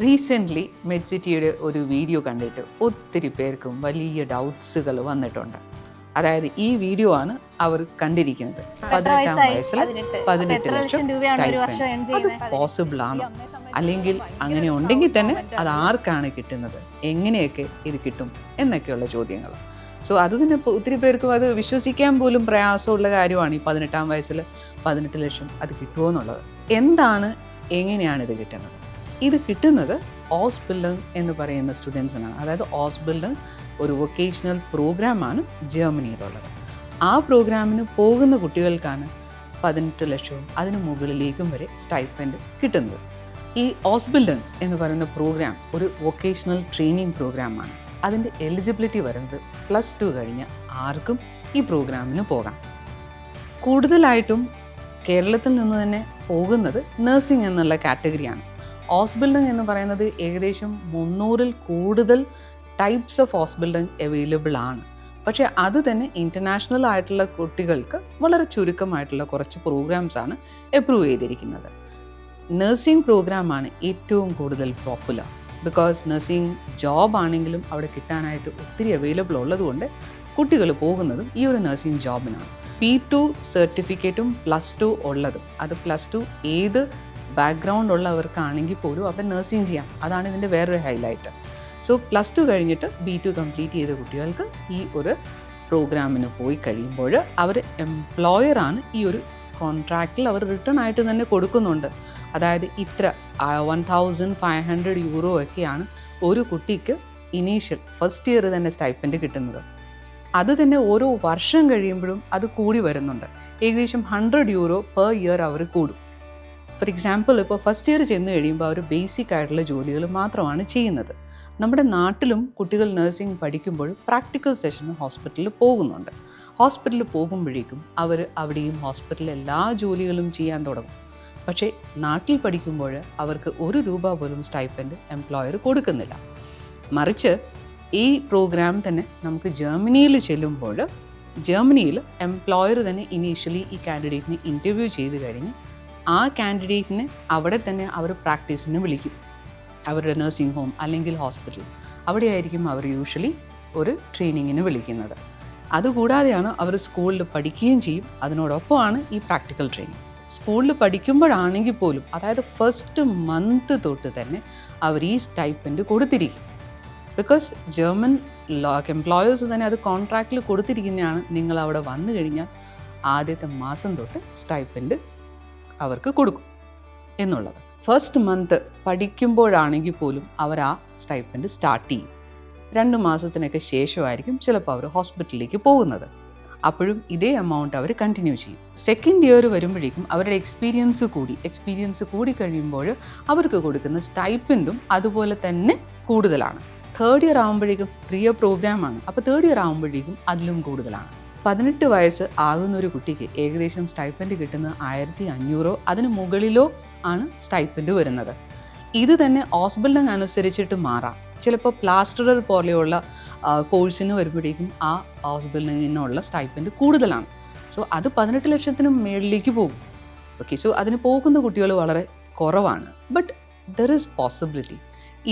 Recently മെഡ്സിറ്റിയുടെ ഒരു video കണ്ടിട്ട് ഒത്തിരി പേർക്കും വലിയ ഡൗട്ട്സുകൾ വന്നിട്ടുണ്ട്. അതായത് ഈ വീഡിയോ ആണ് അവർ കണ്ടിരിക്കുന്നത്. 18-ാം വയസ്സിൽ 18 ലക്ഷം സ്റ്റൈപ്പൻഡ്. അത് പോസിബിൾ ആണോ? അല്ലെങ്കിൽ അങ്ങനെ ഉണ്ടെങ്കിൽ തന്നെ അത് ആർക്കാണ് കിട്ടുന്നത്, എങ്ങനെയൊക്കെ ഇത് കിട്ടും എന്നൊക്കെയുള്ള ചോദ്യങ്ങൾ. സോ അത് തന്നെ ഒത്തിരി പേർക്കും അത് വിശ്വസിക്കാൻ പോലും പ്രയാസമുള്ള കാര്യമാണ്. ഈ 18-ാം വയസ്സിൽ 18 ലക്ഷം അത് കിട്ടുമോ എന്നുള്ളത്. എന്താണ്, എങ്ങനെയാണ് ഇത് കിട്ടുന്നത്? ഇത് കിട്ടുന്നത് ഓസ്ബിൽഡിംഗ് എന്ന് പറയുന്ന സ്റ്റുഡൻസിനാണ്. അതായത് ഓസ്ബിൽഡിംഗ് ഒരു വൊക്കേഷണൽ പ്രോഗ്രാമാണ് ജർമ്മനിയിലുള്ളത്. ആ പ്രോഗ്രാമിന് പോകുന്ന കുട്ടികൾക്കാണ് 18 ലക്ഷവും അതിന് മുകളിലേക്കും വരെ സ്റ്റൈപ്പൻഡ് കിട്ടുന്നത്. ഈ ഓസ്ബിൽഡിംഗ് എന്ന് പറയുന്ന പ്രോഗ്രാം ഒരു വൊക്കേഷണൽ ട്രെയിനിങ് പ്രോഗ്രാമാണ്. അതിൻ്റെ എലിജിബിലിറ്റി വരുന്നത് +2 കഴിഞ്ഞ ആർക്കും ഈ പ്രോഗ്രാമിന് പോകാം. കൂടുതലായിട്ടും കേരളത്തിൽ നിന്ന് തന്നെ പോകുന്നത് നഴ്സിംഗ് എന്നുള്ള കാറ്റഗറിയാണ്. ഓസ്ബിൽഡിംഗ് എന്ന് പറയുന്നത് ഏകദേശം 300-ൽ കൂടുതൽ ടൈപ്സ് ഓഫ് ഓസ്ബിൽഡിംഗ് അവൈലബിൾ ആണ്. പക്ഷേ അത് തന്നെ ഇൻ്റർനാഷണൽ ആയിട്ടുള്ള കുട്ടികൾക്ക് വളരെ ചുരുക്കമായിട്ടുള്ള കുറച്ച് പ്രോഗ്രാംസാണ് അപ്രൂവ് ചെയ്തിരിക്കുന്നത്. നഴ്സിംഗ് പ്രോഗ്രാമാണ് ഏറ്റവും കൂടുതൽ പോപ്പുലർ. ബിക്കോസ് നഴ്സിംഗ് ജോബ് ആണെങ്കിലും അവിടെ കിട്ടാനായിട്ട് ഒത്തിരി അവൈലബിൾ ഉള്ളതുകൊണ്ട് കുട്ടികൾ പോകുന്നതും ഈ ഒരു നഴ്സിംഗ് ജോബിനാണ്. P2 സർട്ടിഫിക്കറ്റും +2 ഉള്ളതും, അത് +2 ഏത് ബാക്ക്ഗ്രൗണ്ട് ഉള്ളവർക്കാണെങ്കിൽ പോലും അവിടെ നഴ്സിംഗ് ചെയ്യാം. അതാണ് ഇതിൻ്റെ വേറൊരു ഹൈലൈറ്റ്. സോ +2 കഴിഞ്ഞിട്ട് B2 കംപ്ലീറ്റ് ചെയ്ത കുട്ടികൾക്ക് ഈ ഒരു പ്രോഗ്രാമിന് പോയി കഴിയുമ്പോൾ അവർ എംപ്ലോയറാണ്. ഈ ഒരു കോൺട്രാക്റ്റിൽ അവർ റിട്ടേൺ ആയിട്ട് തന്നെ കൊടുക്കുന്നുണ്ട്. അതായത് ഇത്ര 1500 യൂറോ ഒക്കെയാണ് ഒരു കുട്ടിക്ക് ഇനീഷ്യൽ ഫസ്റ്റ് ഇയർ തന്നെ സ്റ്റൈപ്പൻഡ് കിട്ടുന്നത്. അത് തന്നെ ഓരോ വർഷം കഴിയുമ്പോഴും അത് കൂടി വരുന്നുണ്ട്. ഏകദേശം 100 യൂറോ പെർ ഇയർ അവർ കൂടും. ഫോർ എക്സാമ്പിൾ, ഇപ്പോൾ ഫസ്റ്റ് ഇയർ ചെന്ന് കഴിയുമ്പോൾ അവർ ബേസിക് ആയിട്ടുള്ള ജോലികൾ മാത്രമാണ് ചെയ്യുന്നത്. നമ്മുടെ നാട്ടിലും കുട്ടികൾ നഴ്സിംഗ് പഠിക്കുമ്പോൾ പ്രാക്ടിക്കൽ സെഷന് ഹോസ്പിറ്റലിൽ പോകുന്നുണ്ട്. ഹോസ്പിറ്റലിൽ പോകുമ്പോഴേക്കും അവർ അവിടെയും ഹോസ്പിറ്റലിൽ എല്ലാ ജോലികളും ചെയ്യാൻ തുടങ്ങും. പക്ഷേ നാട്ടിൽ പഠിക്കുമ്പോൾ അവർക്ക് 1 രൂപ പോലും സ്റ്റൈപ്പൻഡ് എംപ്ലോയർ കൊടുക്കുന്നില്ല. മറിച്ച് ഈ പ്രോഗ്രാം തന്നെ നമുക്ക് ജർമ്മനിയിൽ ചെല്ലുമ്പോൾ ജർമ്മനിയിൽ എംപ്ലോയർ തന്നെ ഇനീഷ്യലി ഈ കാൻഡിഡേറ്റിനെ ഇൻ്റർവ്യൂ ചെയ്ത് കഴിഞ്ഞ് ആ കാൻഡിഡേറ്റിനെ അവിടെ തന്നെ അവർ പ്രാക്ടീസിന് വിളിക്കും. അവരുടെ നഴ്സിംഗ് ഹോം അല്ലെങ്കിൽ ഹോസ്പിറ്റൽ അവിടെയായിരിക്കും അവർ യൂഷ്വലി ഒരു ട്രെയിനിങ്ങിന് വിളിക്കുന്നത്. അതുകൂടാതെയാണ് അവർ സ്കൂളിൽ പഠിക്കുകയും ചെയ്യും. അതിനോടൊപ്പമാണ് ഈ പ്രാക്ടിക്കൽ ട്രെയിനിങ്. സ്കൂളിൽ പഠിക്കുമ്പോഴാണെങ്കിൽ പോലും, അതായത് ഫസ്റ്റ് മന്ത് തൊട്ട് തന്നെ അവർ ഈ സ്റ്റൈപ്പൻഡ് കൊടുത്തിരിക്കും. ബിക്കോസ് ജർമ്മൻ എംപ്ലോയേഴ്സ് തന്നെ അത് കോൺട്രാക്റ്റിൽ കൊടുത്തിരിക്കുന്നതാണ്. നിങ്ങൾ അവിടെ വന്നു കഴിഞ്ഞാൽ ആദ്യത്തെ മാസം തൊട്ട് സ്റ്റൈപ്പൻഡ് അവർക്ക് കൊടുക്കും എന്നുള്ളത്. ഫസ്റ്റ് മന്ത് പഠിക്കുമ്പോഴാണെങ്കിൽ പോലും അവർ ആ സ്റ്റൈപ്പൻഡ് സ്റ്റാർട്ട് ചെയ്യും. 2 മാസത്തിനൊക്കെ ശേഷമായിരിക്കും ചിലപ്പോൾ അവർ ഹോസ്പിറ്റലിലേക്ക് പോകുന്നത്. അപ്പോഴും ഇതേ എമൗണ്ട് അവർ കണ്ടിന്യൂ ചെയ്യും. സെക്കൻഡ് ഇയർ വരുമ്പോഴേക്കും അവരുടെ എക്സ്പീരിയൻസ് കൂടി കഴിയുമ്പോൾ അവർക്ക് കൊടുക്കുന്ന സ്റ്റൈപ്പൻഡും അതുപോലെ തന്നെ കൂടുതലാണ്. തേർഡ് ഇയർ ആകുമ്പോഴേക്കും 3 ഇയർ പ്രോഗ്രാമാണ്. അപ്പോൾ തേർഡ് ഇയർ ആകുമ്പോഴേക്കും അതിലും കൂടുതലാണ്. 18 വയസ്സ് ആകുന്ന ഒരു കുട്ടിക്ക് ഏകദേശം സ്റ്റൈപ്പൻഡ് കിട്ടുന്നത് 1500 അതിന് മുകളിലോ ആണ് സ്റ്റൈപ്പൻഡ് വരുന്നത്. ഇത് തന്നെ ഓസ്ബിൽഡിംഗ് അനുസരിച്ചിട്ട് മാറാം. ചിലപ്പോൾ പ്ലാസ്റ്ററർ പോലെയുള്ള കോഴ്സിന് വരുമ്പോഴേക്കും ആ ഓസ്ബിൽഡിങ്ങിനുള്ള സ്റ്റൈപ്പൻഡ് കൂടുതലാണ്. സോ അത് 18 ലക്ഷത്തിന് മേളിലേക്ക് പോകും. ഓക്കെ, സോ അതിന് പോകുന്ന കുട്ടികൾ വളരെ കുറവാണ്. But there is possibility.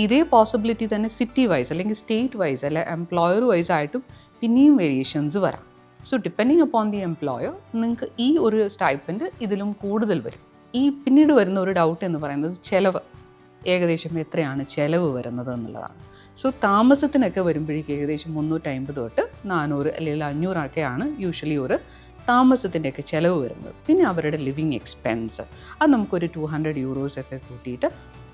ഇതേ പോസിബിലിറ്റി തന്നെ സിറ്റി വൈസ് അല്ലെങ്കിൽ സ്റ്റേറ്റ് വൈസ് അല്ലെ എംപ്ലോയർ വൈസ് ആയിട്ടും പിന്നെയും വേരിയേഷൻസ് വരാം. So depending upon the employer നിങ്ങൾക്ക് ഈ ഒരു സ്റ്റൈപ്പൻഡ് ഇതിലും കൂടുതൽ വരും. ഈ പിന്നീട് വരുന്ന ഒരു ഡൗട്ട് എന്ന് പറയുന്നത് ചിലവ്, ഏകദേശം എത്രയാണ് ചിലവ് വരുന്നത് എന്നുള്ളതാണ്. സോ താമസത്തിനൊക്കെ വരുമ്പോഴേക്കും ഏകദേശം 350 തൊട്ട് 400 അല്ലെങ്കിൽ 500 ഒക്കെയാണ് യൂഷ്വലി ഒരു താമസത്തിൻ്റെയൊക്കെ ചിലവ് വരുന്നത്. പിന്നെ അവരുടെ ലിവിങ് എക്സ്പെൻസ് അത് നമുക്കൊരു 200 യൂറോസ് ഒക്കെ കൂട്ടിയിട്ട്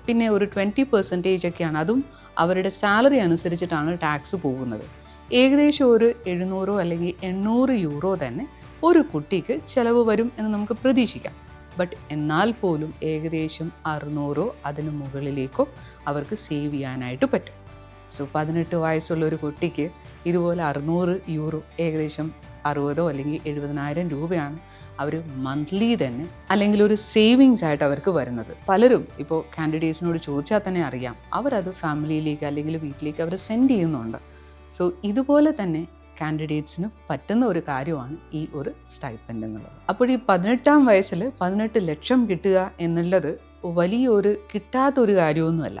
പിന്നെ ഒരു 20% ഒക്കെയാണ്. അതും അവരുടെ സാലറി അനുസരിച്ചിട്ടാണ് ടാക്സ് പോകുന്നത്. ഏകദേശം ഒരു 700 അല്ലെങ്കിൽ 800 യൂറോ തന്നെ ഒരു കുട്ടിക്ക് ചിലവ് വരും എന്ന് നമുക്ക് പ്രതീക്ഷിക്കാം. ബട്ട് എന്നാൽ പോലും ഏകദേശം 600 അതിന് മുകളിലേക്കോ അവർക്ക് സേവ് ചെയ്യാനായിട്ട് പറ്റും. സോ 18 വയസ്സുള്ള ഒരു കുട്ടിക്ക് ഇതുപോലെ 600 യൂറോ ഏകദേശം 60 അല്ലെങ്കിൽ 70,000 രൂപയാണ് അവർ മന്ത്ലി തന്നെ അല്ലെങ്കിൽ ഒരു സേവിങ്സ് ആയിട്ട് അവർക്ക് വരുന്നത്. പലരും ഇപ്പോൾ കാൻഡിഡേറ്റ്സിനോട് ചോദിച്ചാൽ തന്നെ അറിയാം, അവരത് ഫാമിലിയിലേക്ക് അല്ലെങ്കിൽ വീട്ടിലേക്ക് അവർ സെൻഡ് ചെയ്യുന്നുണ്ട്. സോ ഇതുപോലെ തന്നെ കാൻഡിഡേറ്റ്സിന് പറ്റുന്ന ഒരു കാര്യമാണ് ഈ ഒരു സ്റ്റൈപ്പൻഡ് എന്നുള്ളത്. അപ്പോൾ ഈ 18-ാം വയസ്സിൽ 18 ലക്ഷം കിട്ടുക എന്നുള്ളത് വലിയൊരു കിട്ടാത്തൊരു കാര്യമൊന്നുമല്ല.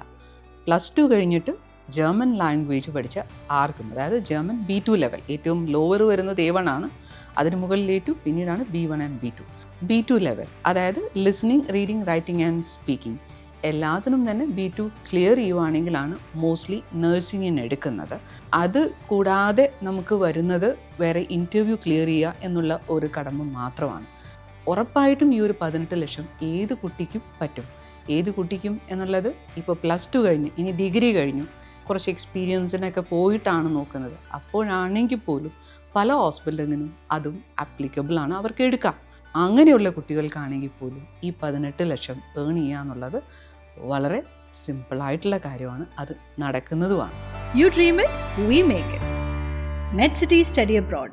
+2 കഴിഞ്ഞിട്ട് ജർമ്മൻ ലാംഗ്വേജ് പഠിച്ച ആർക്കും, അതായത് ജർമ്മൻ B2 ലെവൽ, ഏറ്റവും ലോവർ വരുന്നത് A1 ആണ്, അതിന് മുകളിൽ A2, പിന്നീടാണ് B1 ആൻഡ് B2 ലെവൽ, അതായത് listening, reading, writing and speaking എല്ലാത്തിനും തന്നെ B2 ക്ലിയർ ചെയ്യുവാണെങ്കിലാണ് മോസ്റ്റ്ലി നഴ്സിങ്ങിന് എടുക്കുന്നത്. അത് കൂടാതെ നമുക്ക് വരുന്നത് വേറെ ഇൻ്റർവ്യൂ ക്ലിയർ ചെയ്യുക എന്നുള്ള ഒരു കടമ മാത്രമാണ്. ഉറപ്പായിട്ടും ഈ ഒരു 18 ലക്ഷം ഏത് കുട്ടിക്കും പറ്റും. ഏത് കുട്ടിക്കും എന്നുള്ളത് ഇപ്പോൾ +2 കഴിഞ്ഞ് ഇനി ഡിഗ്രി കഴിഞ്ഞു, കുറച്ച് എക്സ്പീരിയൻസിനൊക്കെ പോയിട്ടാണ് നോക്കുന്നത്. അപ്പോഴാണെങ്കിൽ പോലും പല ഹോസ്പിറ്റലിനും അതും ആപ്ലിക്കബിൾ ആണ്, അവർക്ക് എടുക്കാം. അങ്ങനെയുള്ള കുട്ടികൾക്കാണെങ്കിൽ പോലും ഈ 18 ലക്ഷം ഏൺ ചെയ്യുക എന്നുള്ളത് വളരെ സിമ്പിളായിട്ടുള്ള കാര്യമാണ്, അത് നടക്കുന്നതുമാണ്. You dream it, we make it. MedCity Study Abroad.